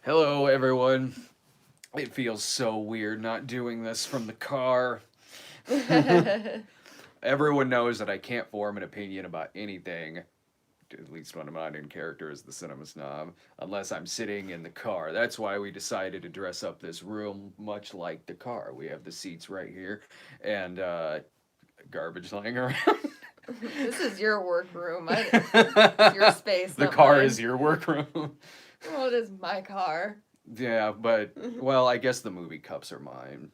Hello, everyone. It feels so weird not doing this from the car. Everyone knows that I can't form an opinion about anything, at least when I'm not in character as the cinema snob, unless I'm sitting in the car. That's why we decided to dress up this room much like the car. We have the seats right here and garbage lying around. This is your workroom. It's your space, The not car mine. is your workroom. Well, it is my car. Yeah, but, well, I guess the movie cups are mine.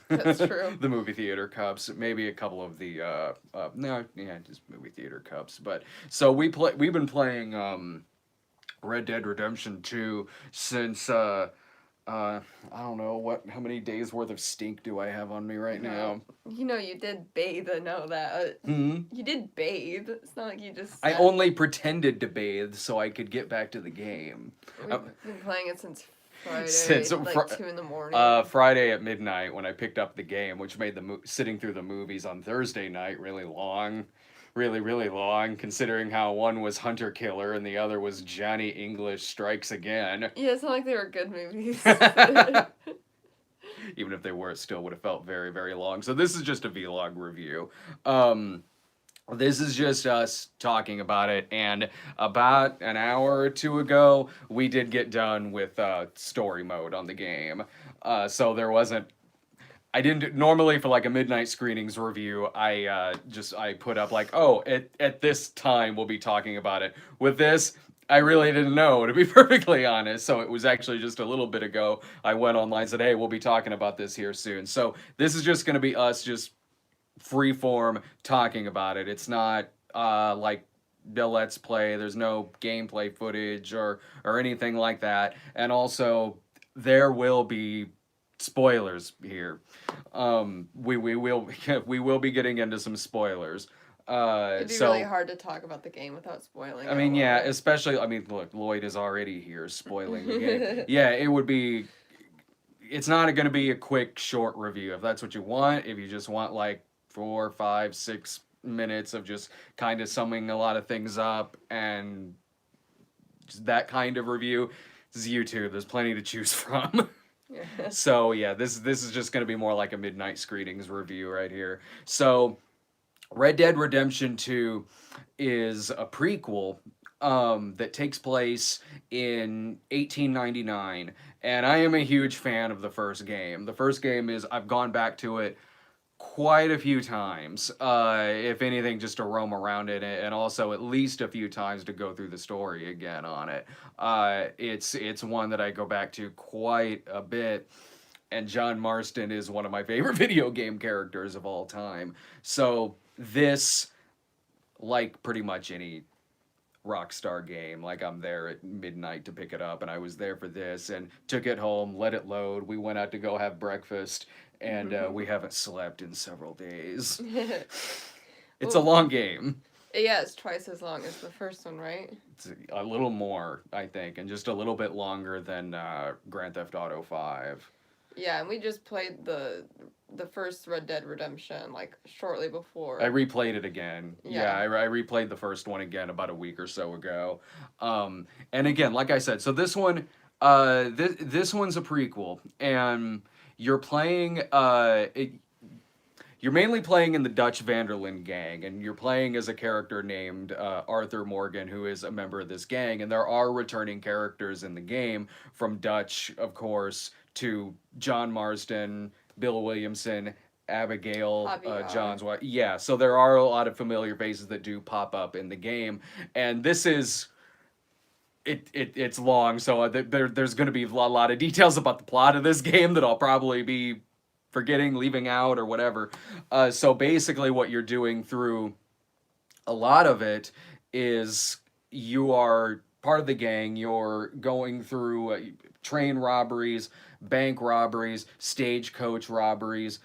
That's true. The movie theater cups, maybe a couple of the no, yeah, just movie theater cups. But so we've been playing Red Dead Redemption 2 since I don't know how many days worth of stink do I have on me right now? You did bathe. I know that. Hmm. You did bathe. It's not like you just I said. only pretended to bathe so I could get back to the game. We've been playing it since Friday, Since like 2 in the morning. Friday at midnight when I picked up the game, which made sitting through the movies on Thursday night really long, really long, considering how one was Hunter Killer and the other was Johnny English Strikes Again. Yeah, it's not like they were good movies. Even if they were, it still would have felt very long. So this is just a vlog review. Um, this is just us talking about it, and about an hour or two ago, we did get done with story mode on the game. So there wasn't. I didn't normally for like a midnight screenings review. I put up like, oh, at this time we'll be talking about it. With this, I really didn't know, to be perfectly honest. So it was actually just a little bit ago. I went online and said, hey, we'll be talking about this here soon. So this is just going to be us just free form talking about it. It's not like the let's play. There's no gameplay footage or anything like that. And also there will be spoilers here. We will we will be getting into some spoilers. It'd be So really hard to talk about the game without spoiling I it a mean, yeah, little. especially I mean, look, Lloyd is already here spoiling the game. Yeah, it would be. It's not going to be a quick, short review. If that's what you want, if you just want like 4, 5, 6 minutes of just kind of summing a lot of things up and just that kind of review, this is YouTube. There's plenty to choose from. So yeah, this is just going to be more like a midnight screenings review right here. So Red Dead Redemption 2 is a prequel that takes place in 1899, and I am a huge fan of the first game. The first game is I've gone back to it quite a few times, if anything, just to roam around it, and also at least a few times to go through the story again on it. It's one that I go back to quite a bit, and John Marston is one of my favorite video game characters of all time. So this, like pretty much any Rockstar game, like I'm there at midnight to pick it up, and I was there for this and took it home, let it load. We went out to go have breakfast, and we haven't slept in several days. It's a Well, long game. yeah, it's twice as long as the first one, right? It's a little more, I think, and just a little bit longer than Grand Theft Auto 5. Yeah, and we just played the first Red Dead Redemption like shortly before. I replayed it again. Yeah, Yeah. I replayed the first one again about a week or so ago. And again, like I said, so this one, this one's a prequel, and you're playing. You're mainly playing in the Dutch Vanderlyn gang, and you're playing as a character named Arthur Morgan, who is a member of this gang. And there are returning characters in the game, from Dutch, of course, to John Marston, Bill Williamson, Abigail, Javier. John's wife. Yeah, so there are a lot of familiar faces that do pop up in the game, and this is it's long, so there's going to be a lot of details about the plot of this game that I'll probably be forgetting, leaving out, or whatever. So basically, what you're doing through a lot of it is you are part of the gang. You're going through train robberies, bank robberies, stagecoach robberies,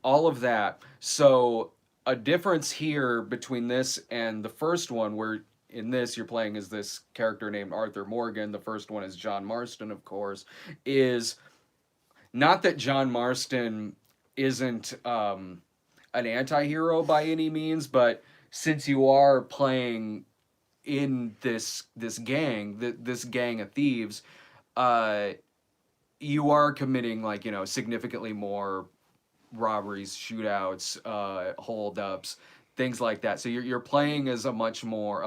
all of that. So a difference here between this and the first one, where in this you're playing as this character named Arthur Morgan, the first one is John Marston, of course, is not that John Marston isn't an anti-hero by any means, but since you are playing in this gang, this gang of thieves, uh, you are committing like, significantly more robberies, shootouts, holdups, things like that. So you're playing as a much more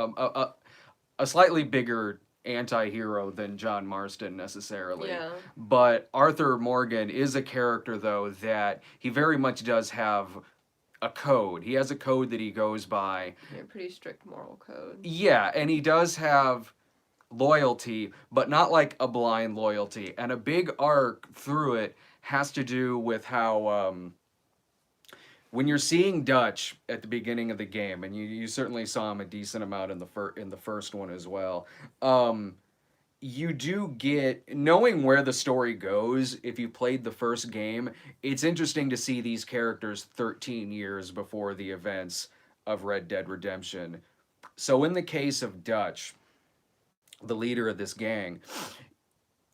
a slightly bigger anti-hero than John Marston necessarily. Yeah. But Arthur Morgan is a character though that he very much does have a code. He has a code that he goes by. Yeah, pretty strict moral code. Yeah, and he does have loyalty, but not like a blind loyalty. And a big arc through it has to do with how when you're seeing Dutch at the beginning of the game, and you certainly saw him a decent amount in the first one as well. You do get knowing where the story goes. If you played the first game, it's interesting to see these characters 13 years before the events of Red Dead Redemption. So in the case of Dutch, the leader of this gang,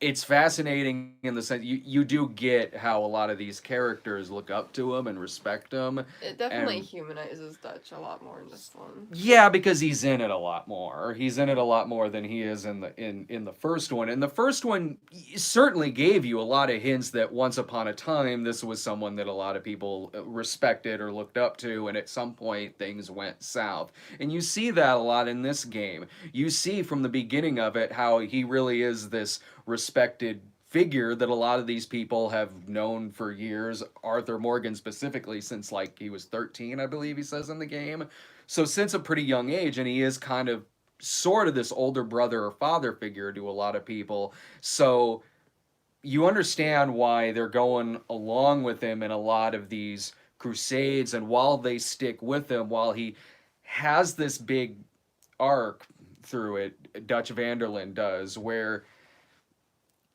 it's fascinating in the sense you do get how a lot of these characters look up to him and respect him. It definitely And humanizes Dutch a lot more in this one. yeah, because he's in it a lot more. He's in it a lot more than he is in the first one. And the first one certainly gave you a lot of hints that once upon a time this was someone that a lot of people respected or looked up to, and at some point things went south. And you see that a lot in this game. You see from the beginning of it how he really is this respected figure that a lot of these people have known for years. Arthur Morgan specifically since like he was 13, I believe he says in the game. So since a pretty young age, and he is kind of sort of this older brother or father figure to a lot of people. So you understand why they're going along with him in a lot of these crusades, and while they stick with him, while he has this big arc through it, Dutch Vanderlyn does, where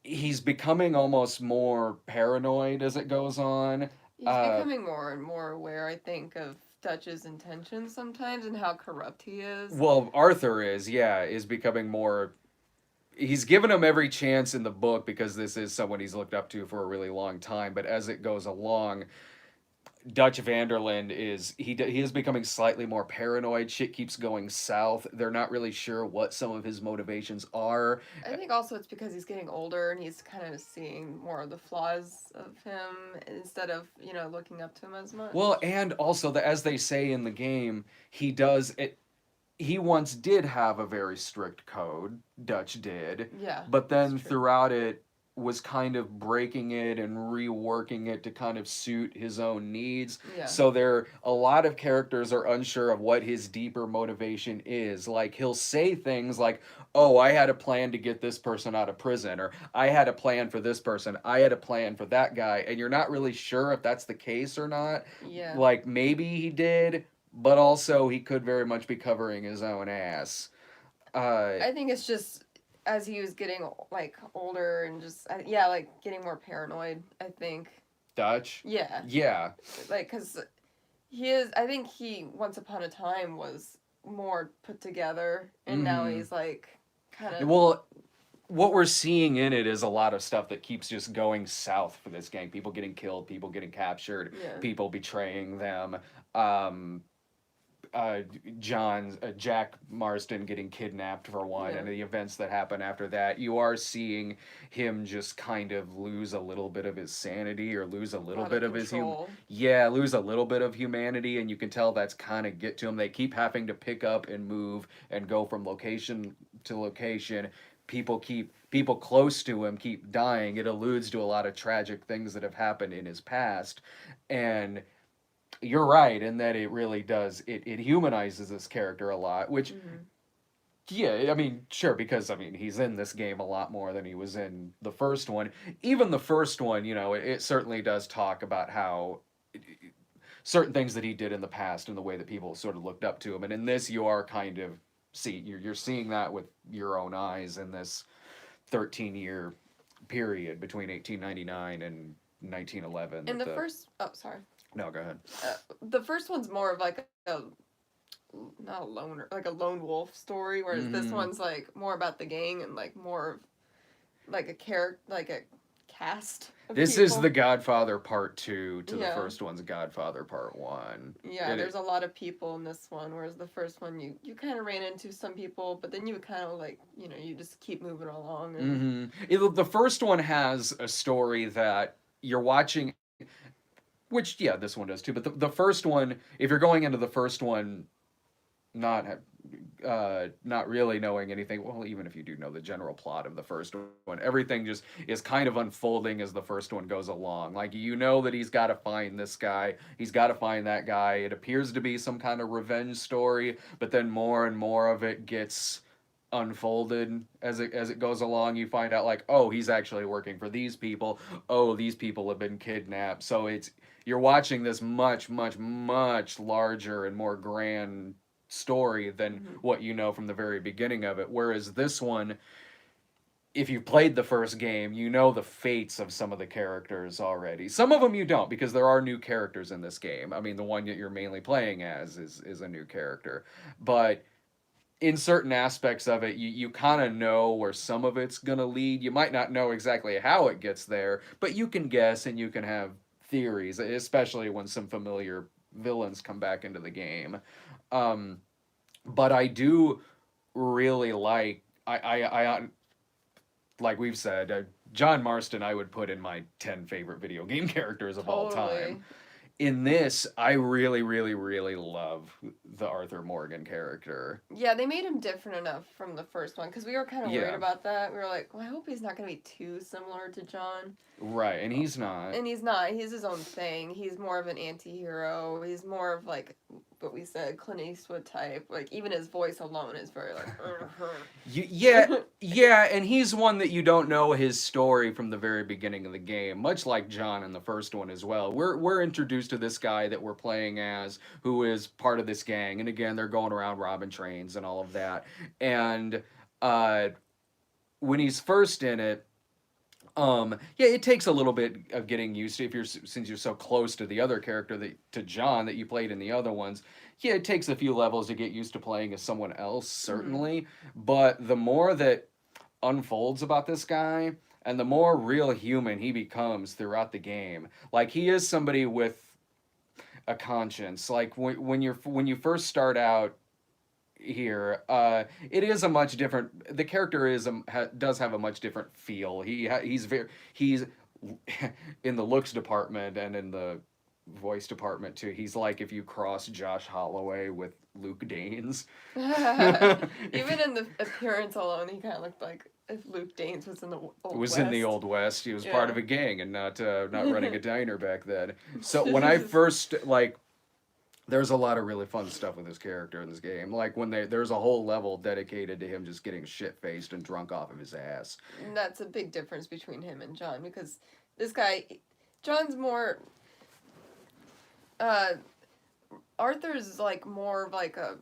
he's becoming almost more paranoid as it goes on. He's becoming more and more aware, I think, of Dutch's intentions sometimes and how corrupt he is. Well, Arthur is becoming more. He's given him every chance in the book because this is someone he's looked up to for a really long time. But as it goes along, Dutch Vanderlyn he is becoming slightly more paranoid. Shit keeps going south. They're not really sure what some of his motivations are. I think also it's because he's getting older and he's kind of seeing more of the flaws of him instead of, looking up to him as much. Well, and also as they say in the game, he does it. He once did have a very strict code. Dutch did. Yeah. But then throughout it was kind of breaking it and reworking it to kind of suit his own needs. Yeah. So a lot of characters are unsure of what his deeper motivation is. Like he'll say things like, "Oh, I had a plan to get this person out of prison," or "I had a plan for this person, I had a plan for that guy," and you're not really sure if that's the case or not. Yeah. Like maybe he did, but also he could very much be covering his own ass. I think it's just as he was getting older and just getting more paranoid, I think. Dutch? Yeah. Yeah. Cuz I think he once upon a time was more put together and now he's kind of. Well, what we're seeing in it is a lot of stuff that keeps just going south for this gang. People getting killed, people getting captured, people betraying them. Jack Marston getting kidnapped for one, and the events that happen after that. You are seeing him just kind of lose a little bit of his sanity, or lose a little bit of his lose a little bit of humanity, and you can tell that's kind of get to him. They keep having to pick up and move and go from location to location. People close to him keep dying. It alludes to a lot of tragic things that have happened in his past, and you're right in that it really does. It humanizes this character a lot, which, yeah, I mean, sure, because, he's in this game a lot more than he was in the first one. Even the first one, it certainly does talk about how certain things that he did in the past and the way that people sort of looked up to him. And in this, you are kind of, you're seeing that with your own eyes in this 13-year period between 1899 and 1911. And sorry. No, go ahead. The first one's more of not a loner, like a lone wolf story, whereas this one's more about the gang and more of a character, cast of This people. is the Godfather Part 2 to the first one's Godfather Part 1. Yeah, there's a lot of people in this one, whereas the first one you kind of ran into some people, but then you would kind of like, you just keep moving along. And... The first one has a story that you're watching, which, yeah, this one does too, but the first one, if you're going into the first one not not really knowing anything, well, even if you do know the general plot of the first one, everything just is kind of unfolding as the first one goes along. Like, you know that he's got to find this guy, he's got to find that guy. It appears to be some kind of revenge story, but then more and more of it gets unfolded as it goes along. You find out, like, oh, he's actually working for these people. Oh, these people have been kidnapped. So you're watching this much, much, much larger and more grand story than what you know from the very beginning of it. Whereas this one, if you've played the first game, you know the fates of some of the characters already. Some of them you don't, because there are new characters in this game. I mean, the one that you're mainly playing as is a new character. But in certain aspects of it, you kind of know where some of it's going to lead. You might not know exactly how it gets there, but you can guess and you can have theories, especially when some familiar villains come back into the game. But I do really like like we've said, John Marston I would put in my 10 favorite video game characters of all time. In this, I really, really, really love the Arthur Morgan character. Yeah, they made him different enough from the first one, because we were kind of worried about that. We were like, well, I hope he's not going to be too similar to John. Right, and he's not. And he's not. He's his own thing. He's more of an anti-hero. He's more of, like, what we said, Clint Eastwood type. Like, even his voice alone is very, like... yeah, and he's one that you don't know his story from the very beginning of the game, much like John in the first one as well. We're introduced to this guy that we're playing as, who is part of this gang, and again, they're going around robbing trains and all of that. And when he's first in it, it takes a little bit of getting used to, since you're so close to the other character to John that you played in the other ones. Yeah, it takes a few levels to get used to playing as someone else, certainly. But the more that unfolds about this guy, and the more real human he becomes throughout the game, like, he is somebody with a conscience. Like, when you first start out here, it is a much different. The character does have a much different feel. He's in the looks department and in the voice department too. He's like if you cross Josh Holloway with Luke Danes. Even in the appearance alone, he kind of looked like if Luke Danes was in the Old West. In the Old West. He was part of a gang and not running a diner back then. So when I first, like, there's a lot of really fun stuff with this character in this game. Like, when there's a whole level dedicated to him just getting shit-faced and drunk off of his ass. And that's a big difference between him and John, because this guy, John's more... Arthur's, like, more of, like, a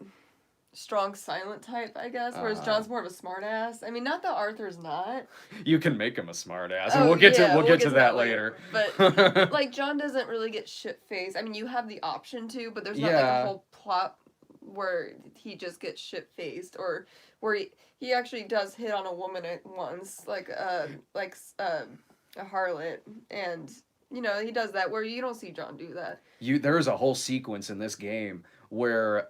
strong, silent type, I guess, whereas John's more of a smart-ass. I mean, not that Arthur's not. You can make him a smart-ass, and we'll get to that later. But, like, John doesn't really get shit-faced. I mean, you have the option to, but there's not, like, a whole plot where he just gets shit-faced, or where he actually does hit on a woman at once, like a harlot, and... he does that, where you don't see John do that. There's a whole sequence in this game where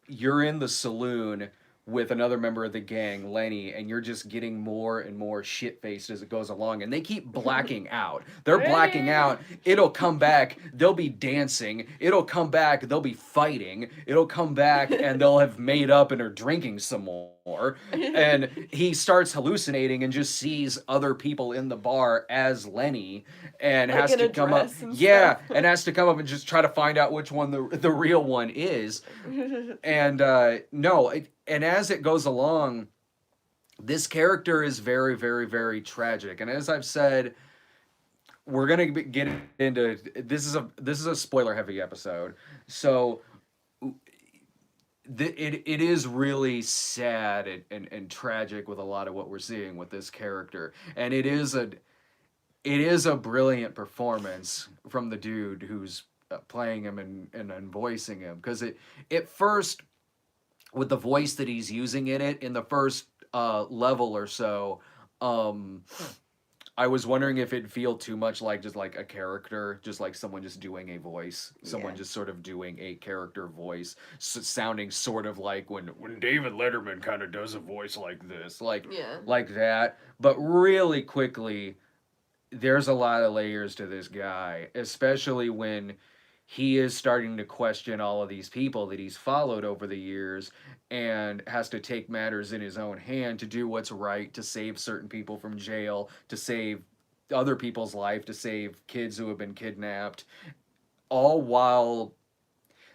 you're in the saloon with another member of the gang, Lenny, and you're just getting more and more shit-faced as it goes along, and they keep blacking out. They're blacking out. It'll come back. They'll be dancing. It'll come back. They'll be fighting. It'll come back, and they'll have made up and are drinking some more. And he starts hallucinating and just sees other people in the bar as Lenny, and has to come up. And has to come up and just try to find out which one the real one is. And and as it goes along, this character is very, very, very tragic. And as I've said, we're gonna get into this is a spoiler heavy episode, so it is really sad and tragic with a lot of what we're seeing with this character, and it is a brilliant performance from the dude who's playing him and voicing him, because at first, with the voice that he's using in the first level or so, I was wondering if it'd feel too much like just like a character, just like someone just doing a voice, someone just sort of doing a character voice, sounding sort of like when David Letterman kind of does a voice like this, like that. But really quickly, there's a lot of layers to this guy, especially when he is starting to question all of these people that he's followed over the years and has to take matters in his own hand to do what's right, to save certain people from jail, to save other people's life, to save kids who have been kidnapped, all while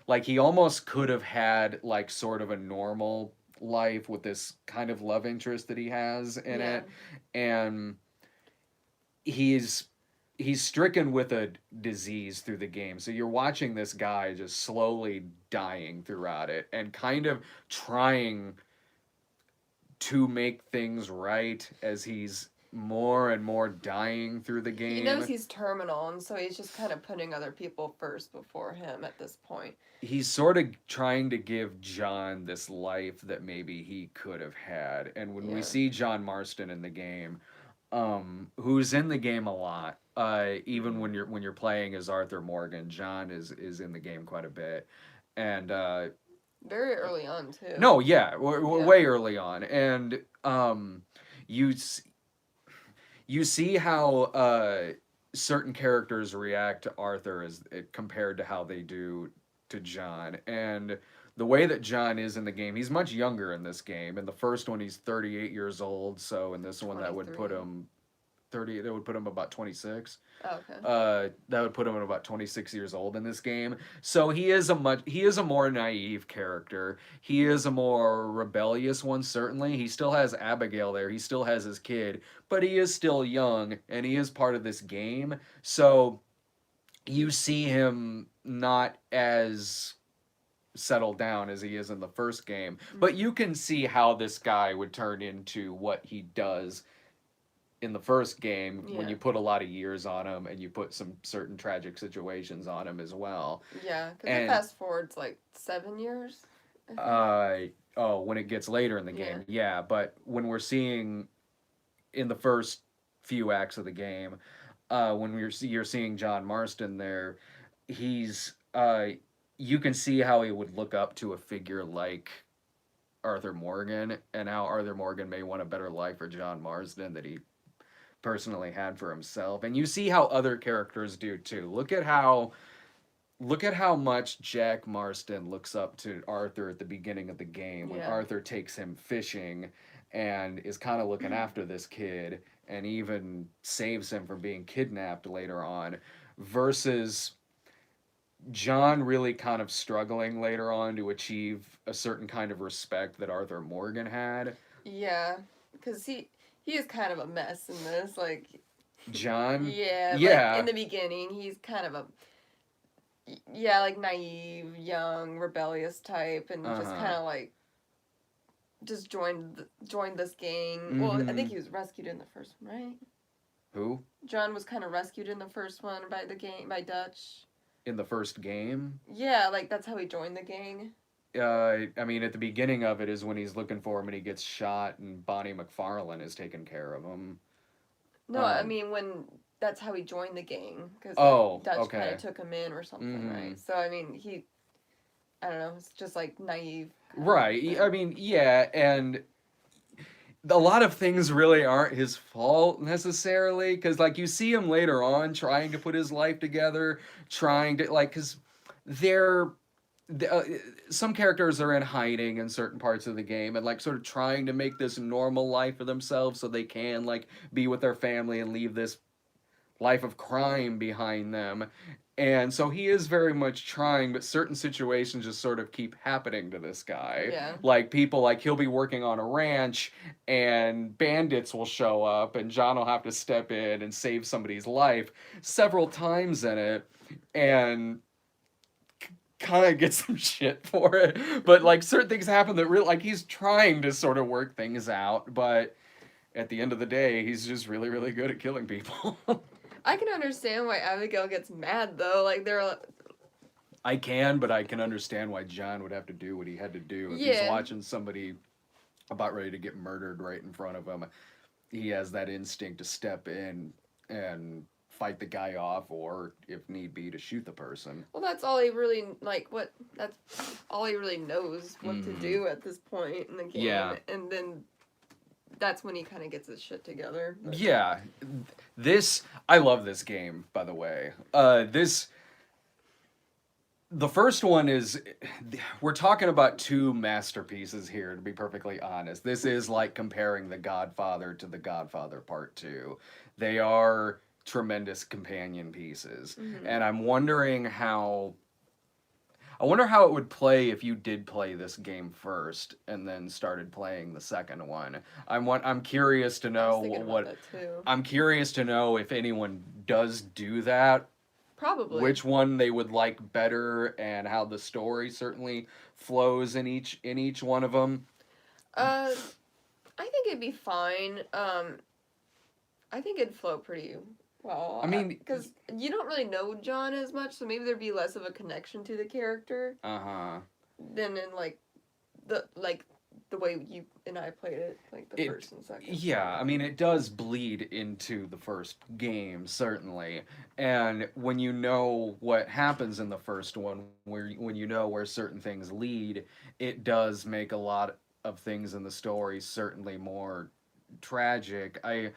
like he almost could have had like sort of a normal life with this kind of love interest that he has in it, and he's stricken with a disease through the game. So you're watching this guy just slowly dying throughout it and kind of trying to make things right as he's more and more dying through the game. He knows he's terminal, and so he's just kind of putting other people first before him at this point. He's sort of trying to give John this life that maybe he could have had. And when we see John Marston in the game, who's in the game a lot, even when you're playing as Arthur Morgan, John is in the game quite a bit, and very early on too. No, yeah, way early on, and you see how certain characters react to Arthur as compared to how they do to John, and the way that John is in the game, he's much younger in this game. In the first one, he's 38 years old. So in this one, 23. that would put him 30. That would put him about 26. Oh, okay. That would put him at about 26 years old in this game. So he is a more naive character. He is a more rebellious one, certainly. He still has Abigail there. He still has his kid, but he is still young, and he is part of this game. So you see him not as settled down as he is in the first game, but you can see how this guy would turn into what he does in the first game when you put a lot of years on him and you put some certain tragic situations on him as well. Yeah, because it fast forwards like 7 years. When it gets later in the game, but when we're seeing in the first few acts of the game, when you're seeing John Marston there, he's you can see how he would look up to a figure like Arthur Morgan, and how Arthur Morgan may want a better life for John Marston that he personally had for himself. And you see how other characters do too. Look at how much Jack Marston looks up to Arthur at the beginning of the game when Arthur takes him fishing and is kind of looking after this kid and even saves him from being kidnapped later on, versus John really kind of struggling later on to achieve a certain kind of respect that Arthur Morgan had. Yeah, because he is kind of a mess in this, like... John? Yeah. Like, in the beginning, he's kind of a... Yeah, like, naive, young, rebellious type, and just kind of, like... Just joined this gang. Mm-hmm. Well, I think he was rescued in the first one, right? Who? John was kind of rescued in the first one by Dutch. In the first game? Yeah, like, that's how he joined the gang. I mean, at the beginning of it is when he's looking for him and he gets shot and Bonnie McFarlane is taking care of him. No, I mean, when... That's how he joined the gang. Because Dutch kind of took him in or something, right? So, I mean, I don't know, it's just, like, naive. Right. I mean, yeah, and... A lot of things really aren't his fault necessarily, because like you see him later on trying to put his life together, trying to like, because some characters are in hiding in certain parts of the game and like sort of trying to make this normal life for themselves so they can like be with their family and leave this life of crime behind them. And so he is very much trying, but certain situations just sort of keep happening to this guy. Yeah. Like people, like he'll be working on a ranch and bandits will show up and John will have to step in and save somebody's life several times in it and kind of get some shit for it. But like certain things happen that really, like he's trying to sort of work things out, but at the end of the day, he's just really, really good at killing people. I can understand why Abigail gets mad, though. Like, I can, but I can understand why John would have to do what he had to do. If he's watching somebody about ready to get murdered right in front of him, he has that instinct to step in and fight the guy off, or if need be, to shoot the person. Well, that's all he really that's all he really knows what to do at this point in the game. Yeah. And then that's when he kind of gets his shit together. But. Yeah. I love this game, by the way. The first one is, we're talking about two masterpieces here, to be perfectly honest. This is like comparing The Godfather to The Godfather Part 2. They are tremendous companion pieces. Mm-hmm. And I'm wondering how... I wonder how it would play if you did play this game first and then started playing the second one. I'm curious to know I'm curious to know if anyone does do that. Probably. Which one they would like better, and how the story certainly flows in each one of them. I think it'd be fine. I think it'd flow pretty well. I mean, because you don't really know John as much, so maybe there'd be less of a connection to the character. Than in the way you and I played it, like the first and second. Yeah, I mean, it does bleed into the first game, certainly. And when you know what happens in the first one, when you know where certain things lead, it does make a lot of things in the story certainly more tragic. I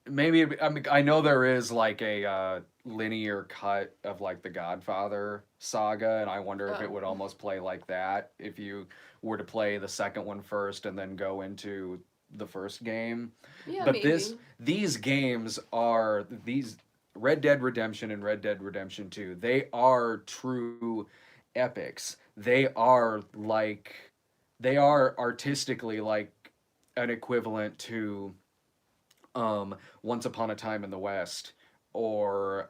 know there is like a linear cut of like the Godfather saga, and I wonder if it would almost play like that if you were to play the second one first and then go into the first game. Yeah, but maybe. These games are these Red Dead Redemption and Red Dead Redemption 2. They are true epics. They are artistically like an equivalent to Once Upon a Time in the West, or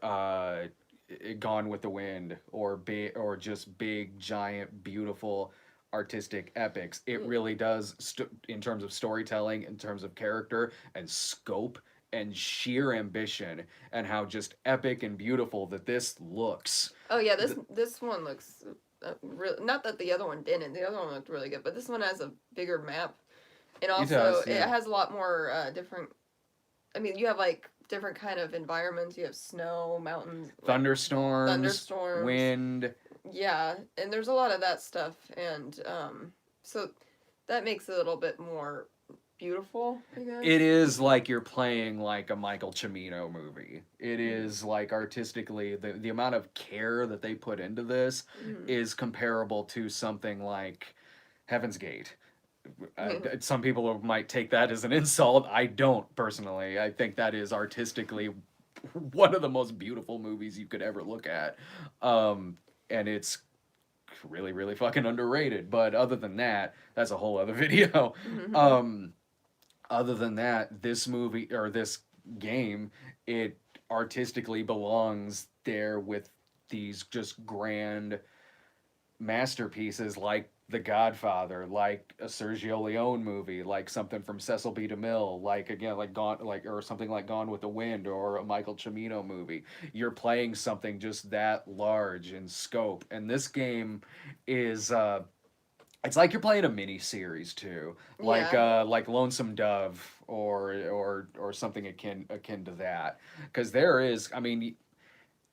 Gone with the Wind, or just big, giant, beautiful, artistic epics. It really does, in terms of storytelling, in terms of character and scope and sheer ambition, and how just epic and beautiful that this looks. Oh yeah, this one looks not that the other one didn't. The other one looked really good, but this one has a bigger map, and also it has a lot more different. I mean, you have like different kind of environments. You have snow, mountains, thunderstorms, wind. Yeah, and there's a lot of that stuff, and so that makes it a little bit more beautiful, I guess. It is like you're playing like a Michael Cimino movie. It is like artistically, the amount of care that they put into this is comparable to something like Heaven's Gate. Some people might take that as an insult. I don't, personally. I think that is artistically one of the most beautiful movies you could ever look at. And it's really, really fucking underrated. But other than that, that's a whole other video. Other than that, this movie, or this game, it artistically belongs there with these just grand masterpieces like The Godfather, like a Sergio Leone movie, like something from Cecil B. DeMille, like again, or something like Gone with the Wind, or a Michael Cimino movie. You're playing something just that large in scope, and this game is it's like you're playing a mini series too, like Lonesome Dove, or something akin to that, because there is, I mean,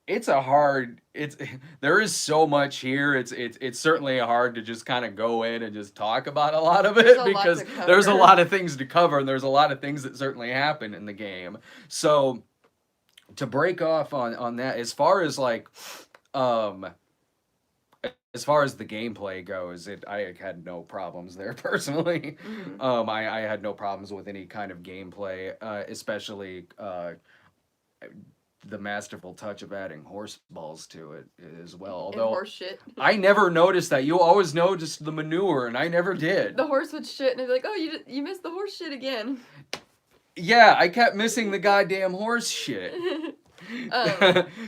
there is so much here. It's certainly hard to just kind of go in and just talk about a lot of it, because there's a lot of things to cover, and there's a lot of things that certainly happen in the game. So to break off on that, as far as like as far as the gameplay goes, I had no problems there personally. I had no problems with any kind of gameplay, especially the masterful touch of adding horse balls to it as well. Although horse shit. I never noticed that. You always noticed the manure, and I never did. The horse would shit, and I'd be like, oh, you missed the horse shit again. Yeah, I kept missing the goddamn horse shit.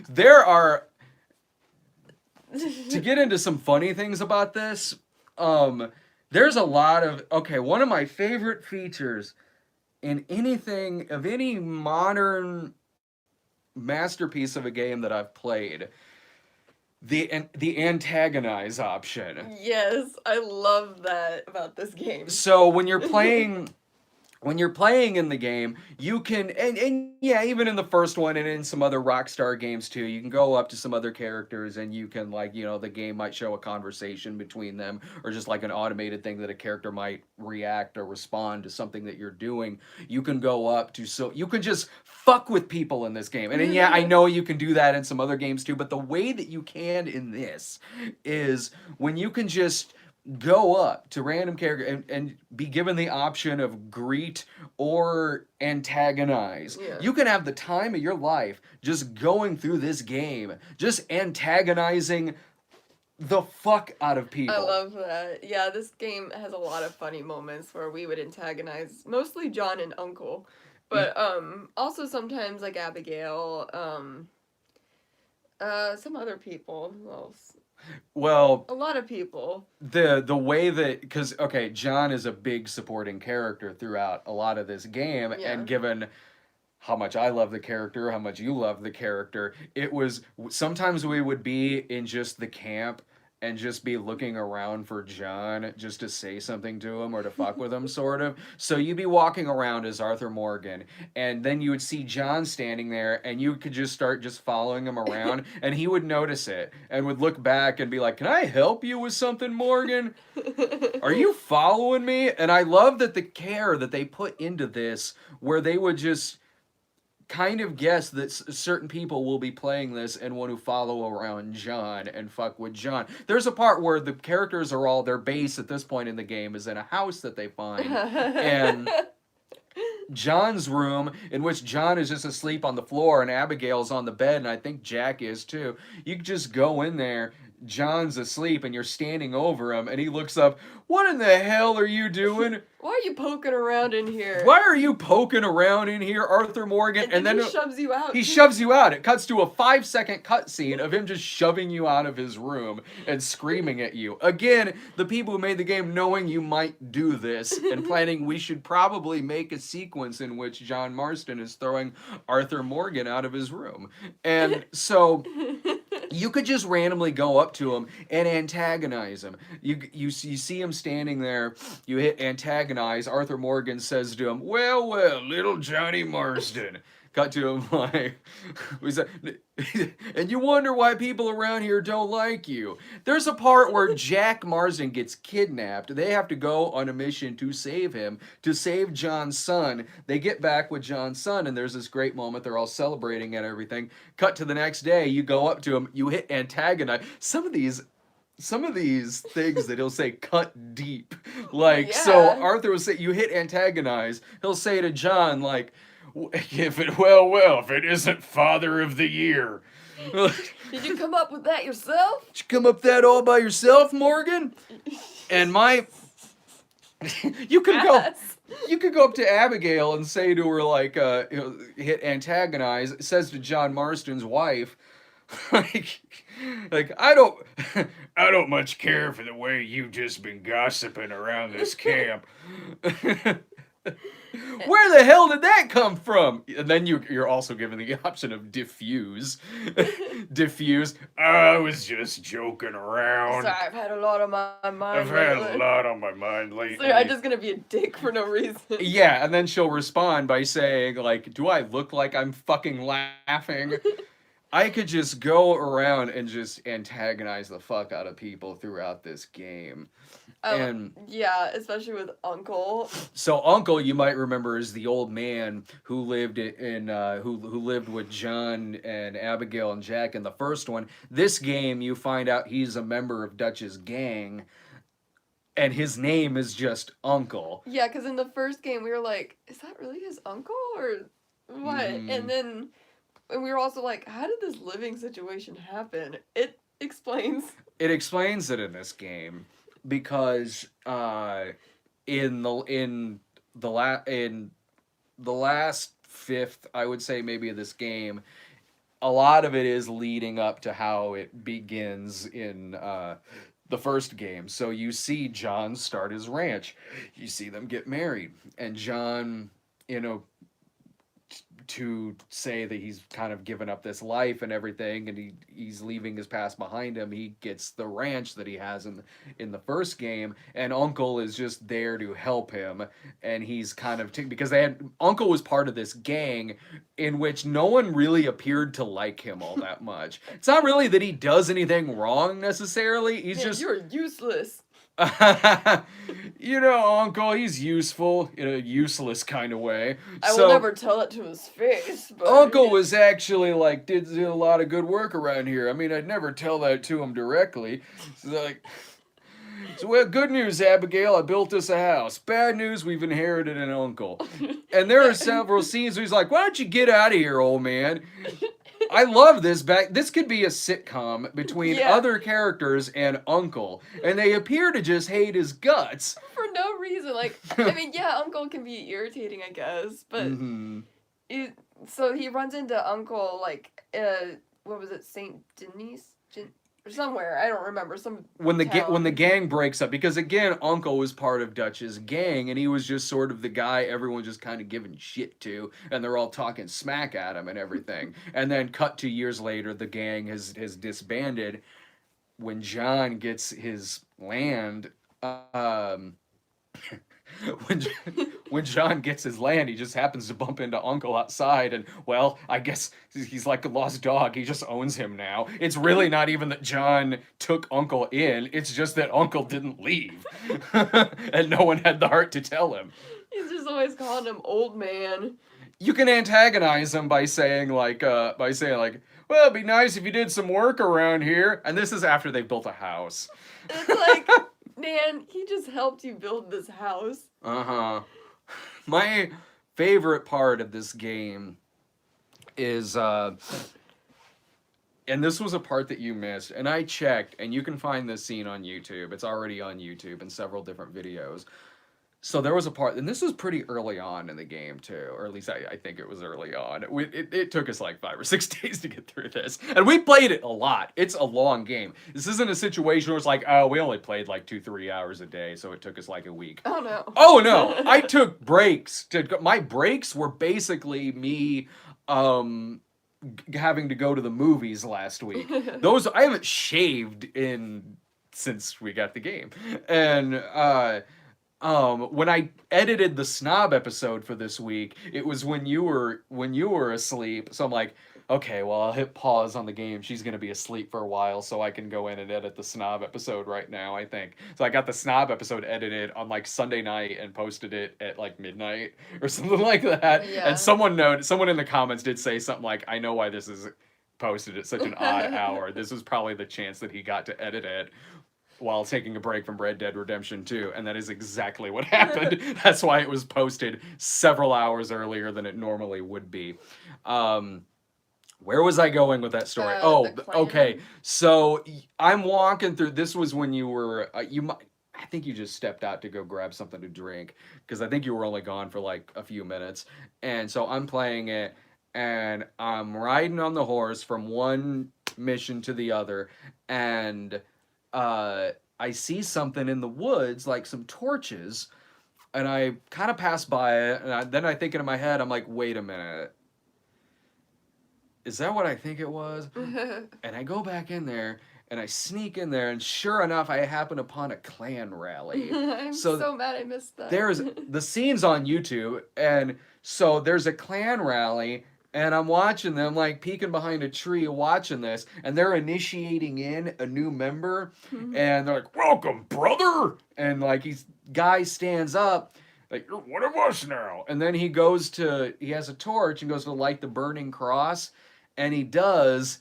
There are... To get into some funny things about this, there's a lot of... Okay, one of my favorite features in anything, of any modern masterpiece of a game that I've played, the antagonize option. Yes, I love that about this game. So when you're playing when you're playing in the game, you can, and yeah, even in the first one and in some other Rockstar games too, you can go up to some other characters and you can, like, the game might show a conversation between them, or just like an automated thing that a character might react or respond to something that you're doing. You can go up to, so you can just fuck with people in this game. And then, yeah, I know you can do that in some other games too, but the way that you can in this is when you can just go up to random character and be given the option of greet or antagonize. Yeah. You can have the time of your life just going through this game, just antagonizing the fuck out of people. I love that. Yeah, this game has a lot of funny moments where we would antagonize mostly John and Uncle, but also sometimes like Abigail, some other people. Well, a lot of people. The way that, because okay, John is a big supporting character throughout a lot of this game, Yeah. and given how much I love the character, how much you love the character, it was sometimes we would be in just the camp and just be looking around for John just to say something to him or to fuck with him, sort of. So you'd be walking around as Arthur Morgan, and then you would see John standing there, and you could just start just following him around, and he would notice it and would look back and be like, "Can I help you with something, Morgan? Are you following me?" And I love that the care that they put into this, where they would just kind of guess that certain people will be playing this and want to follow around John and fuck with John. There's a part where the characters are all, their base at this point in the game is in a house that they find, and John's room, in which John is just asleep on the floor and Abigail's on the bed, and I think Jack is too. You can just go in there, John's asleep, and you're standing over him, and he looks up, "What in the hell are you doing? Why are you poking around in here? Why are you poking around in here, Arthur Morgan?" And then he shoves you out. He shoves you out. It cuts to a 5-second cutscene of him just shoving you out of his room and screaming at you. Again, the people who made the game knowing you might do this and planning we should probably make a sequence in which John Marston is throwing Arthur Morgan out of his room. And so you could just randomly go up to him and antagonize him. You see him standing there, you hit antagonize, Arthur Morgan says to him, well, little Johnny Marston. Cut to him like, and you wonder why people around here don't like you. There's a part where Jack Marston gets kidnapped. They have to go on a mission to save him, to save John's son. They get back with John's son, and there's this great moment. They're all celebrating and everything. Cut to the next day. You go up to him. You hit antagonize. Some of these things that he'll say cut deep. Like, yeah. So Arthur will say, you hit antagonize. He'll say to John, like, if it isn't Father of the Year. Did you come up with that yourself? Did you come up with that all by yourself, Morgan? And you could go up to Abigail and say to her, like, hit antagonize. It says to John Marston's wife, like I don't much care for the way you've just been gossiping around this camp. Where the hell did that come from? And then you're also given the option of diffuse. Diffuse. I was just joking around. Sorry, I've had a lot on my mind. I've had a lot on my mind lately. So I'm just gonna be a dick for no reason. Yeah, and then she'll respond by saying, like, do I look like I'm fucking laughing? I could just go around and just antagonize the fuck out of people throughout this game. And yeah, especially with Uncle. So Uncle, you might remember, is the old man who lived who lived with John and Abigail and Jack in the first one. This game, you find out he's a member of Dutch's gang, and his name is just Uncle. Yeah, because in the first game we were like, is that really his uncle or what? And we were also like, how did this living situation happen? It explains it in this game. Because in the last fifth, I would say maybe of this game, a lot of it is leading up to how it begins in the first game. So you see John start his ranch, you see them get married, and John, to say that he's kind of given up this life and everything, and he's leaving his past behind him. He gets the ranch that he has in the first game, and Uncle is just there to help him, and he's kind of because Uncle was part of this gang in which no one really appeared to like him all that much. It's not really that he does anything wrong necessarily. He's just you're useless. You know, Uncle, he's useful in a useless kind of way. I will never tell it to his face. But Uncle was actually like did a lot of good work around here. I mean, I'd never tell that to him directly. So, well, good news, Abigail. I built us a house. Bad news, we've inherited an uncle. And there are several scenes where he's like, "Why don't you get out of here, old man?" I love this. This could be a sitcom between other characters and Uncle, and they appear to just hate his guts for no reason. Like, I mean, yeah, Uncle can be irritating, I guess, but so he runs into Uncle like what was it, Saint Denis? Or somewhere, I don't remember. When the gang breaks up, because again, Uncle was part of Dutch's gang, and he was just sort of the guy everyone just kind of giving shit to, and they're all talking smack at him and everything. And then, cut 2 years later, the gang has disbanded. When John gets his land, when John gets his land, he just happens to bump into Uncle outside, and, well, I guess he's like a lost dog. He just owns him now. It's really not even that John took Uncle in. It's just that Uncle didn't leave. And no one had the heart to tell him. He's just always calling him old man. You can antagonize him by saying, like, well, it'd be nice if you did some work around here. And this is after they built a house. It's like, man, he just helped you build this house. Uh-huh. My favorite part of this game is, and this was a part that you missed, and I checked, and you can find this scene on YouTube. It's already on YouTube in several different videos. So there was a part, and this was pretty early on in the game, too, or at least I think it was early on. It took us like 5 or 6 days to get through this, and we played it a lot. It's a long game. This isn't a situation where it's like, oh, we only played like 2-3 hours a day, so it took us like a week. Oh, no. Oh, no. I took breaks. My breaks were basically me having to go to the movies last week. I haven't shaved since we got the game. And when I edited the Snob episode for this week, it was when you were asleep. So I'm like, okay, well, I'll hit pause on the game. She's going to be asleep for a while, so I can go in and edit the Snob episode right now, I think. So I got the Snob episode edited on like Sunday night and posted it at like midnight or something like that. Yeah. And someone in the comments did say something like, I know why this is posted at such an odd hour. This was probably the chance that he got to edit it while taking a break from Red Dead Redemption 2, and that is exactly what happened. That's why it was posted several hours earlier than it normally would be. Where was I going with that story? Okay. So I'm walking through. This was when you were. I think you just stepped out to go grab something to drink, because I think you were only gone for like a few minutes. And so I'm playing it, and I'm riding on the horse from one mission to the other, and I see something in the woods, like some torches, and I kind of pass by it, and then I think in my head, I'm like, wait a minute. Is that what I think it was? And I go back in there, and I sneak in there, and sure enough, I happen upon a Klan rally. I'm so mad I missed that. There's the scene's on YouTube, and so there's a Klan rally, and I'm watching them, like, peeking behind a tree watching this, and they're initiating in a new member, and they're like, welcome, brother! And, like, guy stands up, like, you're one of us now! And then he has a torch, and goes to light the burning cross, and he does,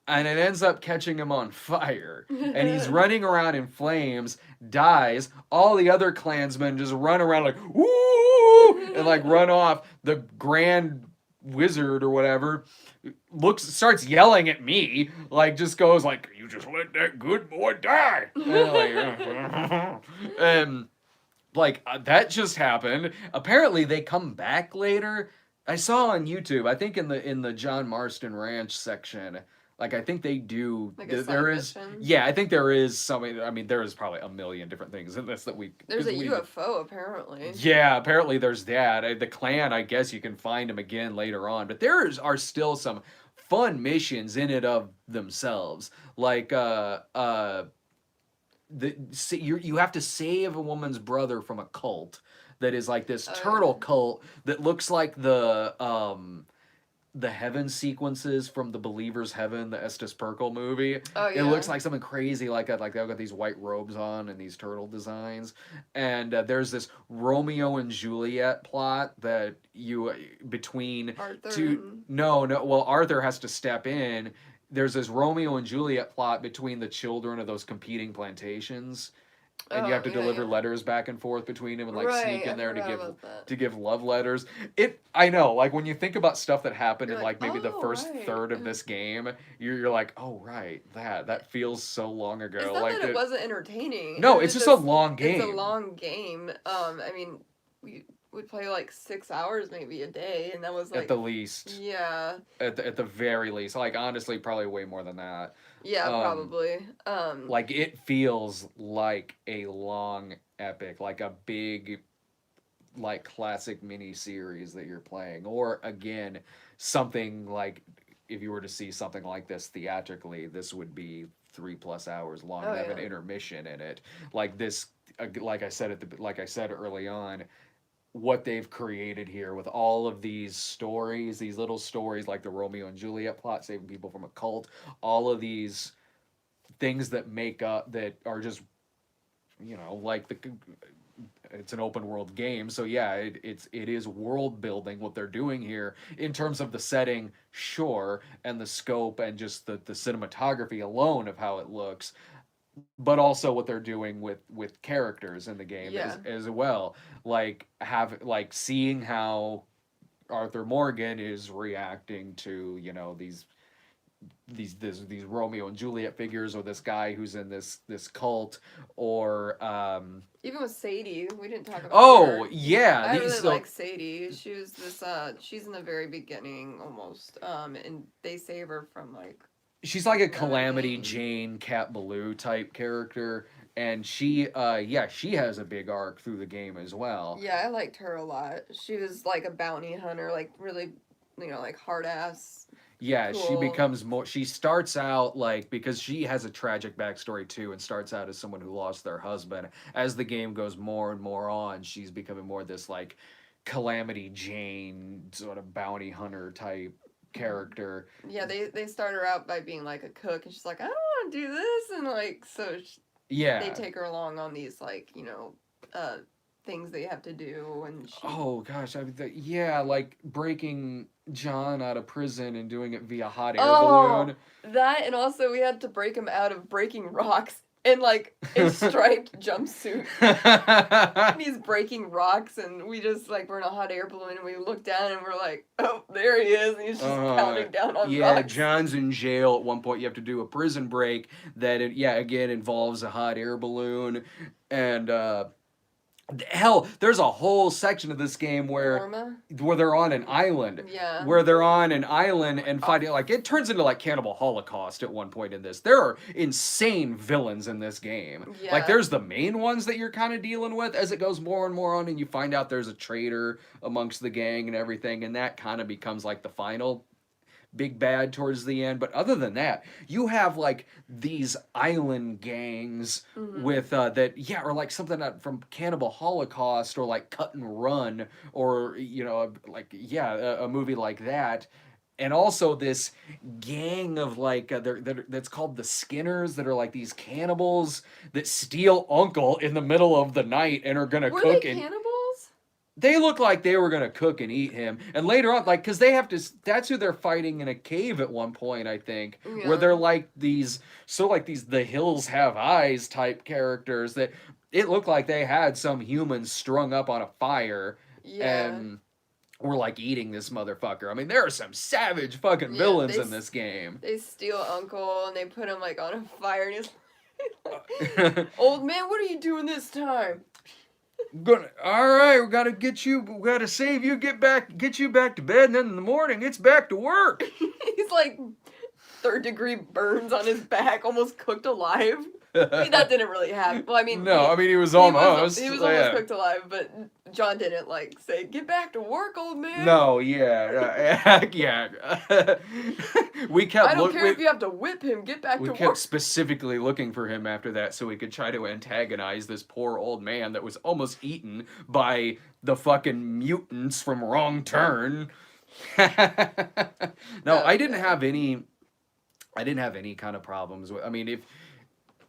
and it ends up catching him on fire. And he's running around in flames, dies, all the other Klansmen just run around like, woo! And, like, run off. The Grand Wizard or whatever starts yelling at me, like, just goes like, you just let that good boy die. And like that just happened. Apparently they come back later. I saw on YouTube, I think in the John Marston Ranch section, Like, I think they do. Like a there is, mission? yeah, I think there is something. I mean, there is probably a million different things in this that we. There's a UFO apparently. Yeah, apparently there's that. The clan, I guess you can find them again later on, but are still some fun missions in it of themselves. Like, you have to save a woman's brother from a cult that is like this turtle cult that looks like the heaven sequences from the Believer's Heaven, the Estes Perkel movie. Oh, yeah. It looks like something crazy like that. Like they've got these white robes on and these turtle designs. And there's this Romeo and Juliet plot that between Arthur two. No. Well, Arthur has to step in. There's this Romeo and Juliet plot between the children of those competing plantations. And you have to deliver letters back and forth between them and like sneak in there to give love letters. I know, like when you think about stuff that happened in like maybe the first third of this game, you're like, oh right, that feels so long ago. It's not that it wasn't entertaining. No, it's just a long game. It's a long game. I mean, we would play like 6 hours maybe a day, and that was like at the least. Yeah. At the very least, like honestly, probably way more than that. Yeah, probably. Like it feels like a long epic, like a big, like classic mini series that you're playing, or again, something like if you were to see something like this theatrically, this would be 3+ hours long. Have an intermission in it, like this. Like I said early on. What they've created here with all of these stories, these little stories like the Romeo and Juliet plot, saving people from a cult, all of these things that that are just, like it's an open world game. So yeah, it is world building what they're doing here in terms of the setting, sure, and the scope and just the cinematography alone of how it looks. But also what they're doing with characters in the game as well, like seeing how Arthur Morgan is reacting to these Romeo and Juliet figures, or this guy who's in this cult, or even with Sadie, we didn't talk about. Oh her. Yeah, I really like Sadie. She was this. She's in the very beginning almost, and they save her from like. She's like a Calamity Jane, Cat Ballou type character, and she has a big arc through the game as well. Yeah, I liked her a lot. She was like a bounty hunter, like really, like hard ass. Yeah, cool. She becomes more. She starts out like, because she has a tragic backstory too, and starts out as someone who lost their husband. As the game goes more and more on, she's becoming more this like Calamity Jane sort of bounty hunter type character. Yeah, they start her out by being like a cook, and she's like, I don't want to do this, and like they take her along on these like things they have to do, and oh gosh, like breaking John out of prison and doing it via hot air balloon. That, and also we had to break him out of breaking rocks in like a striped jumpsuit. And he's breaking rocks, and we just like we're in a hot air balloon, and we look down and we're like, oh, there he is, and he's just pounding down on rocks. Yeah, John's in jail at one point. You have to do a prison break that again involves a hot air balloon, and hell, there's a whole section of this game where they're on an island. Yeah. Where they're on an island and fighting, like, it turns into, like, Cannibal Holocaust at one point in this. There are insane villains in this game. Yeah. Like, there's the main ones that you're kind of dealing with as it goes more and more on, and you find out there's a traitor amongst the gang and everything, and that kind of becomes, like, the final big bad towards the end. But other than that, you have like these island gangs with or like something from Cannibal Holocaust, or like Cut and Run, or a movie like that. And also this gang of like that's called the Skinners, that are like these cannibals that steal Uncle in the middle of the night and are gonna cook. Were they cannibals? They look like they were going to cook and eat him. And later on, like, because they have to, that's who they're fighting in a cave at one point, I think. Yeah. Where they're like these, the hills have eyes type characters that it looked like they had some humans strung up on a fire. Yeah. And were like eating this motherfucker. I mean, there are some savage fucking villains in this game. They steal Uncle and they put him like on a fire, and he's like, old man, what are you doing this time? All right, we gotta save you, get you back to bed, and then in the morning it's back to work. He's like third-degree burns on his back, almost cooked alive. I mean, that didn't really happen. Well, I mean, he was almost. He was almost cooked alive, but John didn't say, "Get back to work, old man." No, yeah. We kept. I don't care if you have to whip him. Get back to work. We kept specifically looking for him after that, so we could try to antagonize this poor old man that was almost eaten by the fucking mutants from Wrong Turn. No, I didn't have any. I didn't have any kind of problems with. I mean,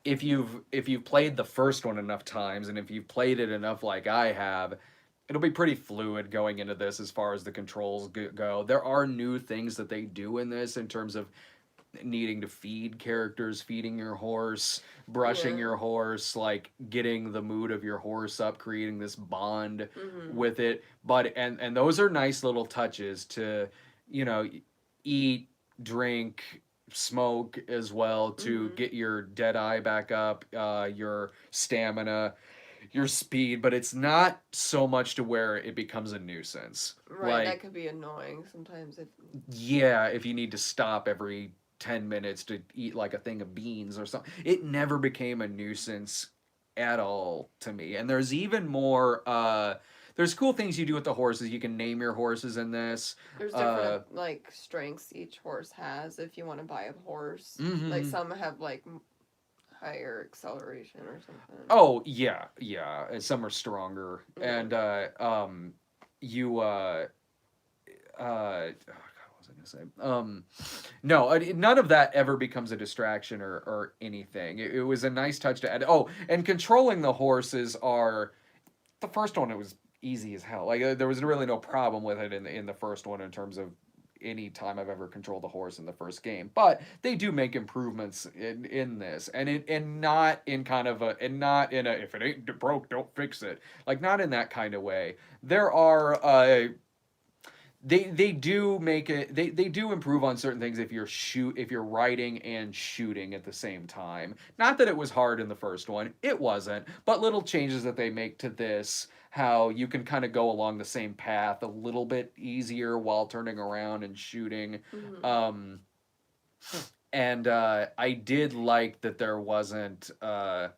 if you've played the first one enough times, and if you've played it enough like I have, it'll be pretty fluid going into this as far as the controls go. There are new things that they do in this in terms of needing to feed characters, feeding your horse, brushing your horse, like getting the mood of your horse up, creating this bond with it. But and those are nice little touches to, eat, drink, smoke as well to get your dead eye back up, your stamina, your speed, but it's not so much to where it becomes a nuisance. Right, that could be annoying sometimes. If you need to stop every 10 minutes to eat like a thing of beans or something. It never became a nuisance at all to me. And there's even more there's cool things you do with the horses. You can name your horses in this. There's different strengths each horse has if you want to buy a horse. Like some have higher acceleration or something. Oh, yeah. And some are stronger. And you no, none of that ever becomes a distraction or anything. It was a nice touch to add. Oh, and controlling the horses the first one, it was easy as hell. Like there was really no problem with it in the first one in terms of any time I've ever controlled a horse in the first game. But they do make improvements in this, and not in a if it ain't broke, don't fix it. Like not in that kind of way. There are They do make it. They do improve on certain things if you're riding and shooting at the same time. Not that it was hard in the first one, it wasn't. But little changes that they make to this, how you can kind of go along the same path a little bit easier while turning around and shooting. And I did like that there wasn't as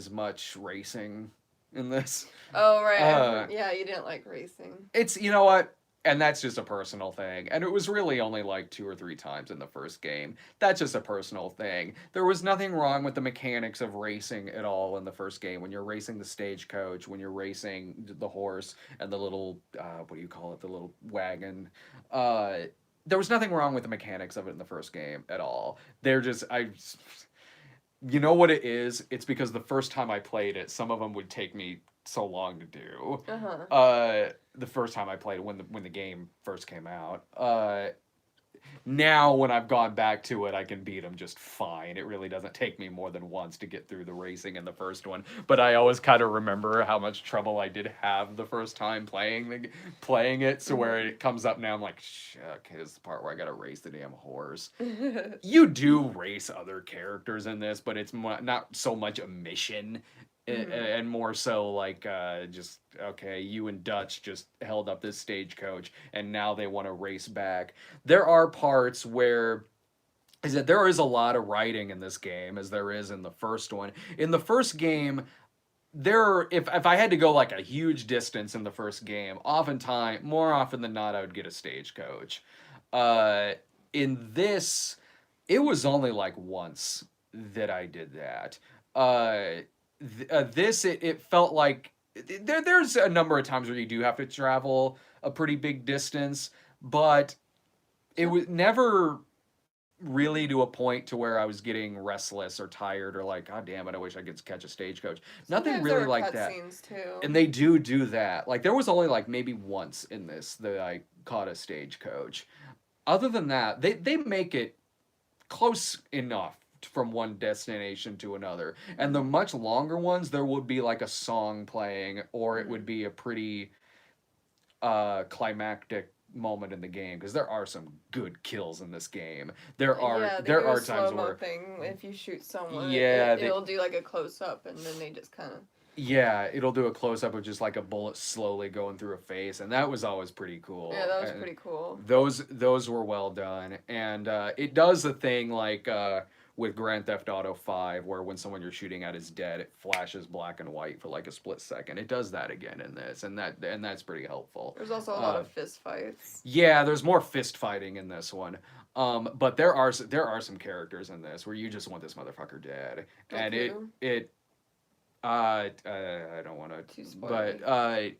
much racing in this. Oh, right. Yeah, you didn't like racing. It's, you know what? And that's just a personal thing. And it was really only like 2 or 3 times in the first game. That's just a personal thing. There was nothing wrong with the mechanics of racing at all in the first game. When you're racing the stagecoach, when you're racing the horse and the little, what do you call it? The little wagon. There was nothing wrong with the mechanics of it in the first game at all. You know what it is? It's because the first time I played it, some of them would take me so long to do. The first time I played it, when the game first came out. Now, when I've gone back to it, I can beat them just fine. It really doesn't take me more than once to get through the racing in the first one. But I always kind of remember how much trouble I did have the first time playing it. So where it comes up now, I'm like, okay, this is the part where I gotta race the damn horse. You do race other characters in this, but it's not so much a mission. And more so like just okay, you and Dutch just held up this stagecoach and now they want to race back. There are parts where there is a lot of riding in this game as there is in the first one. In the first game, if I had to go like a huge distance in the first game, more often than not I would get a stagecoach. In this, it was only like once that I did that. It felt like there's a number of times where you do have to travel a pretty big distance, but it was never really to a point to where I was getting restless or tired or like, God damn it, I wish I could catch a stagecoach. Nothing really like that. Too. And they do that. Like there was only like maybe once in this that I caught a stagecoach. Other than that, they make it close enough from one destination to another. And the much longer ones, there would be like a song playing, or it would be a pretty climactic moment in the game, because there are some good kills in this game. There are times where thing, if you shoot someone, yeah, it'll do like a close up, and then they just kind of Yeah, it'll do a close up of just like a bullet slowly going through a face, and that was always pretty cool. Yeah, that was pretty cool. Those were well done, and it does the thing like with Grand Theft Auto 5, where when someone you're shooting at is dead, it flashes black and white for like a split second. It does that again in this, and that's pretty helpful. There's also a lot of fist fights. Yeah, there's more fist fighting in this one. But there are some characters in this where you just want this motherfucker dead, and I don't want to, but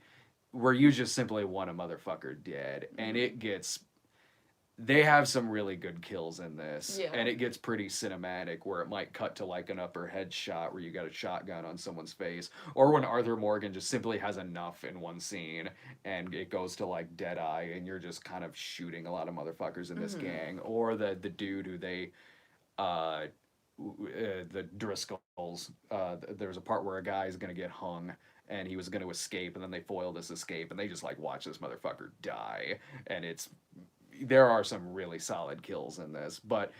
where you just simply want a motherfucker dead, and they have some really good kills in this, and it gets pretty cinematic where it might cut to like an upper head shot where you got a shotgun on someone's face, or when Arthur Morgan just simply has enough in one scene and it goes to like Deadeye and you're just kind of shooting a lot of motherfuckers in this gang, or the dude who they the Driscolls, there was a part where a guy is going to get hung and he was going to escape, and then they foil this escape and they just like watch this motherfucker die, and there are some really solid kills in this. But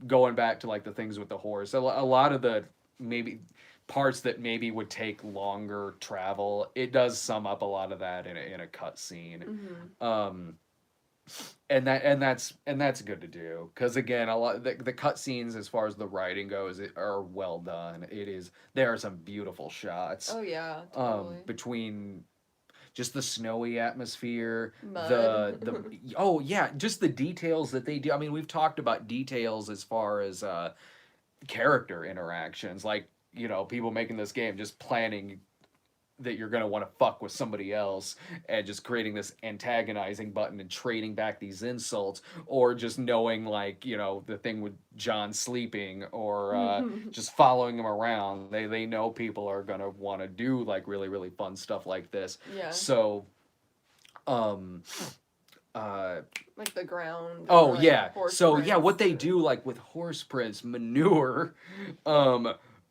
going back to like the things with the horse, a lot of the maybe parts that maybe would take longer travel, it does sum up a lot of that in a cut scene. And that's good to do, because again, a lot the cut scenes as far as the writing goes are well done. There are some beautiful shots. Oh yeah, totally. Between just the snowy atmosphere, Mud. oh yeah, just the details that they do. I mean, we've talked about details as far as character interactions, like, you know, people making this game just planning that you're going to want to fuck with somebody else and just creating this antagonizing button and trading back these insults, or just knowing, like, you know, the thing with John sleeping, or just following him around. They know people are going to want to do like really, really fun stuff like this. Yeah. So, like the ground. Oh, like yeah. So, prints. yeah, what they do, like, with horse prints, manure,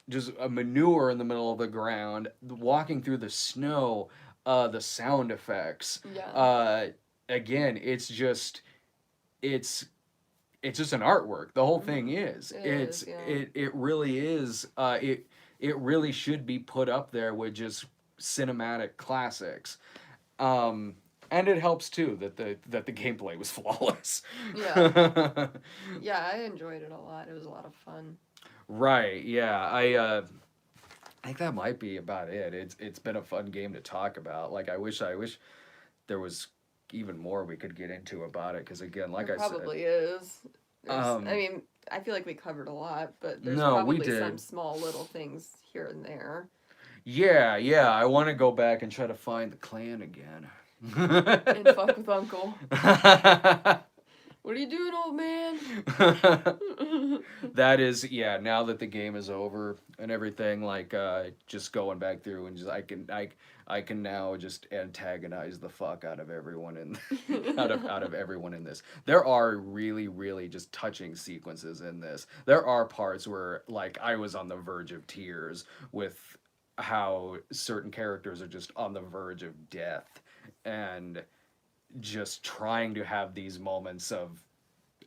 just a manure in the middle of the ground, walking through the snow, the sound effects. Yeah. Again, it's just an artwork. The whole thing is. It really is. It really should be put up there with just cinematic classics. And it helps too that the gameplay was flawless. Yeah. Yeah, I enjoyed it a lot. It was a lot of fun. Right, yeah. I think that might be about it. It's been a fun game to talk about. Like, I wish there was even more we could get into about it, because again, like there I said, probably is. I mean, I feel like we covered a lot, but there's No, we probably did. some small little things here and there. Yeah, I want to go back and try to find the clan again. And fuck with Uncle. What are you doing, old man? That is, yeah, now that the game is over and everything, like, just going back through and just, I can now just antagonize the fuck out of everyone out of everyone in this. There are really, really just touching sequences in this. There are parts where, like, I was on the verge of tears with how certain characters are just on the verge of death, and just trying to have these moments of,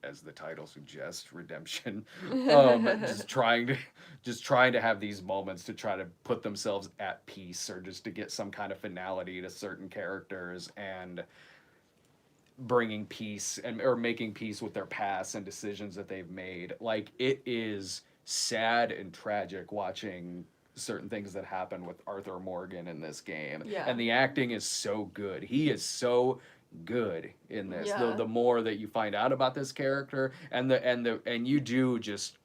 as the title suggests, redemption. Just trying to have these moments to try to put themselves at peace, or just to get some kind of finality to certain characters, and bringing peace or making peace with their past and decisions that they've made. Like, it is sad and tragic watching certain things that happen with Arthur Morgan in this game. Yeah. And the acting is so good. He is so good in this. Yeah. The more that you find out about this character, and you do just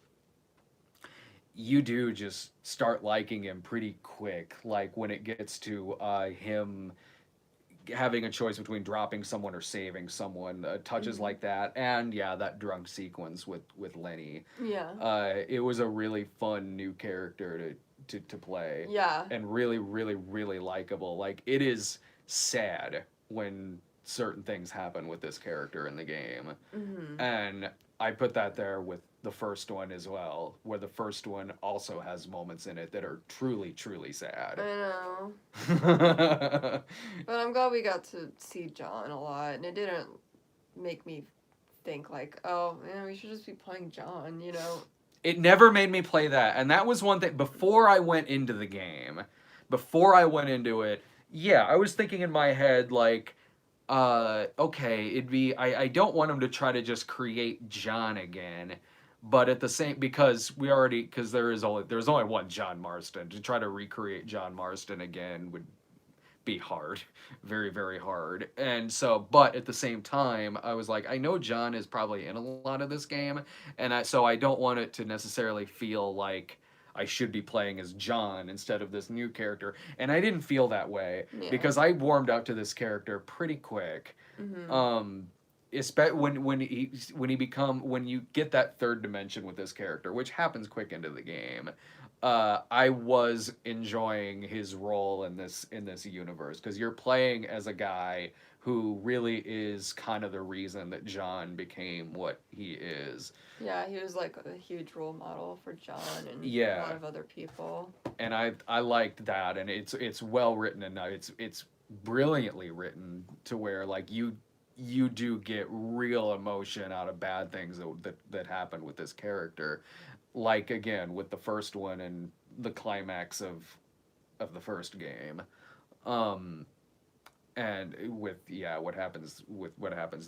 start liking him pretty quick. Like, when it gets to him having a choice between dropping someone or saving someone, touches like that, and yeah, that drunk sequence with Lenny. Yeah. It was a really fun new character to play. Yeah. And really, really, really likable. Like, it is sad when certain things happen with this character in the game. And I put that there with the first one as well, where the first one also has moments in it that are truly, truly sad. I know. But I'm glad we got to see John a lot, and it didn't make me think like, oh, man, we should just be playing John, you know? It never made me play that, and that was one thing, before I went into the game, before I went into it, yeah, I was thinking in my head like, okay, it'd be I don't want him to try to just create John again, but at the same because there's only one John Marston. To try to recreate John Marston again would be hard, very very hard. And so, but at the same time, I was like, I know John is probably in a lot of this game, and I don't want it to necessarily feel like I should be playing as John instead of this new character. And I didn't feel that way because I warmed up to this character pretty quick. When you get that third dimension with this character, which happens quick into the game, I was enjoying his role in this universe because you're playing as a guy who really is kind of the reason that John became what he is. Yeah, he was like a huge role model for John and a lot of other people. And I liked that, and it's well written, and it's brilliantly written to where like you do get real emotion out of bad things that happened with this character, like again with the first one and the climax of the first game, and with what happens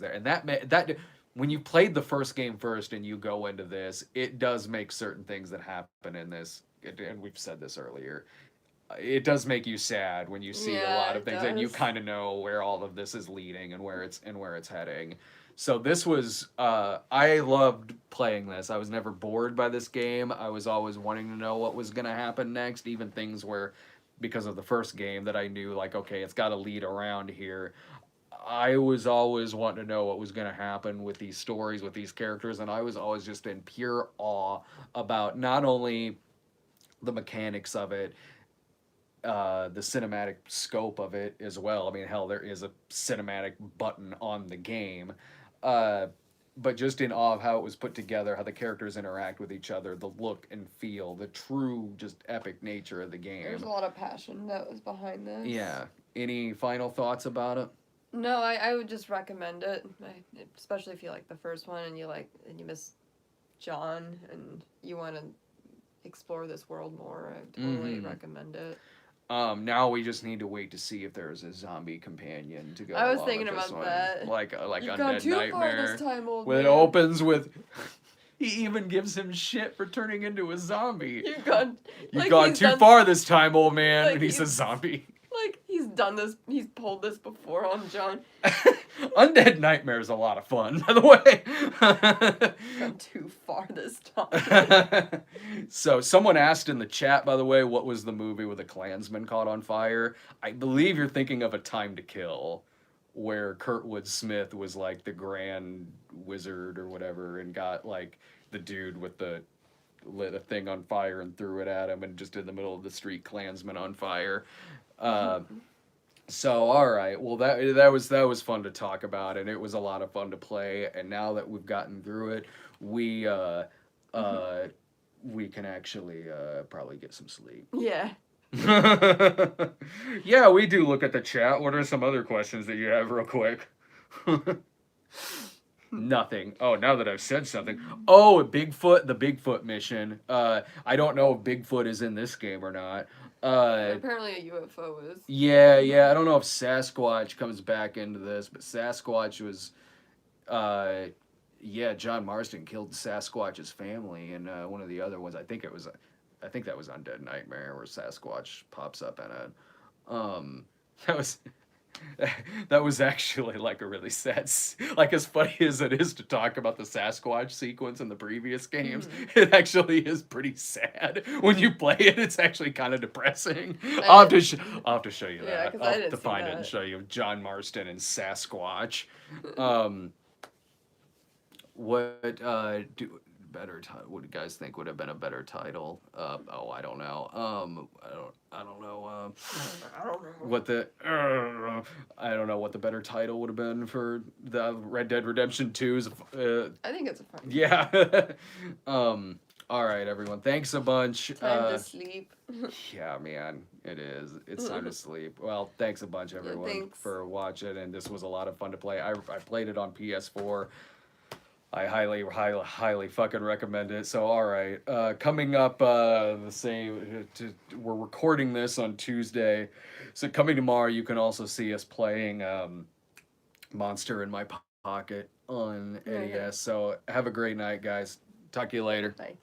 there, and that when you played the first game first and you go into this, it does make certain things that happen in this, and we've said this earlier, it does make you sad when you see a lot of things, and you kind of know where all of this is leading and where it's heading. So this was I loved playing this. I was never bored by this game. I was always wanting to know what was going to happen next, even things where, because of the first game that I knew like, okay, it's got to lead around here. I was always wanting to know what was going to happen with these stories, with these characters, and I was always just in pure awe about not only the mechanics of it, the cinematic scope of it as well. I mean, hell, there is a cinematic button on the game, but just in awe of how it was put together, how the characters interact with each other, the look and feel, the true just epic nature of the game. There's a lot of passion that was behind this. Yeah. Any final thoughts about it? No, I would just recommend it, especially if you like the first one and you miss John and you want to explore this world more. I totally recommend it. Now we just need to wait to see if there's a zombie companion to go. I was thinking about that. Like You've Undead gone too Nightmare. far this time, old when man. it opens with, he even gives him shit for turning into a zombie. You've gone too far this time, old man. Like When he's a zombie. Like he's done this. He's pulled this before on John. Undead Nightmare is a lot of fun, by the way. Gone too far this time. So someone asked in the chat, by the way, what was the movie where the Klansman caught on fire? I believe you're thinking of A Time to Kill, where Kurtwood Smith was like the grand wizard or whatever, and got like the dude with the lit a thing on fire and threw it at him, and just in the middle of the street, Klansman on fire. So all right, well that was fun to talk about, and it was a lot of fun to play. And now that we've gotten through it, we can actually probably get some sleep. Yeah. Yeah, we do look at the chat. What are some other questions that you have, real quick? Nothing. Oh, now that I've said something. Oh, the Bigfoot mission. I don't know if Bigfoot is in this game or not. Apparently a UFO is. Yeah. I don't know if Sasquatch comes back into this, but Sasquatch was, John Marston killed Sasquatch's family, and one of the other ones, I think that was Undead Nightmare, where Sasquatch pops up in it. That was actually like a really sad, like as funny as it is to talk about the Sasquatch sequence in the previous games, it actually is pretty sad. When you play it, it's actually kind of depressing. I'll have to show you that. Yeah, I'll have to find it and show you John Marston and Sasquatch. What do you guys think would have been a better title? I don't know. I don't know. I don't know what the better title would have been for the Red Dead Redemption 2's. I think it's a fun. Yeah. All right, everyone. Thanks a bunch. Time to sleep. Yeah, man, it is. It's time to sleep. Well, thanks a bunch, everyone, for watching, and this was a lot of fun to play. I played it on PS4. I highly fucking recommend it. So, all right, coming up, we're recording this on Tuesday, so coming tomorrow, you can also see us playing Monster in My Pocket on NES. So, have a great night, guys. Talk to you later. Bye.